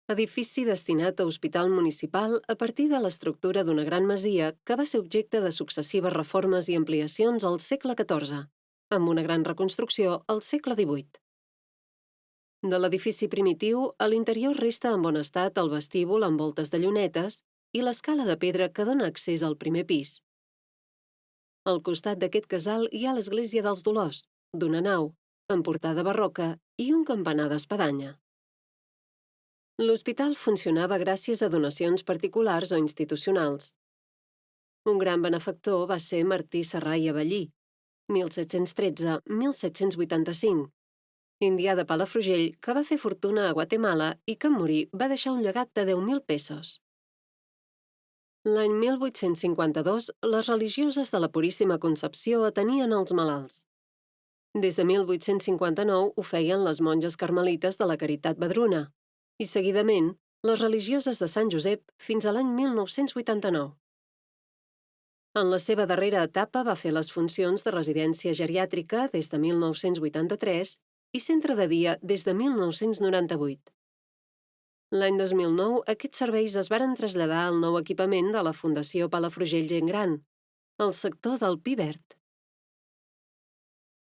Edifici destinat a hospital municipal a partir de l'estructura d'una gran masia que va ser objecte de successives reformes i ampliacions al segle XIV, amb una gran reconstrucció al segle XVIII. De l'edifici primitiu, a l'interior resta en bon estat el vestíbul amb voltes de llunetes i l'escala de pedra que dona accés al primer pis. Al costat d'aquest casal hi ha l'església dels Dolors, d'una nau, amb portada barroca i un campanar d'espadanya. L'hospital funcionava gràcies a donacions particulars o institucionals. Un gran benefactor va ser Martí Serrà i Avellí, 1713-1785, indià de Palafrugell que va fer fortuna a Guatemala i que en morir va deixar un llegat de 10.000 pesos. L'any 1852, les religioses de la Puríssima Concepció atenien els malalts. Des de 1859 ho feien les monges carmelites de la Caritat Vedruna i, seguidament, les religioses de Sant Josep fins a l'any 1989. En la seva darrera etapa va fer les funcions de residència geriàtrica des de 1983 i centre de dia des de 1998. L'any 2009, aquests serveis es varen traslladar al nou equipament de la Fundació Palafrugell Gent Gran, al sector del Pi Verd.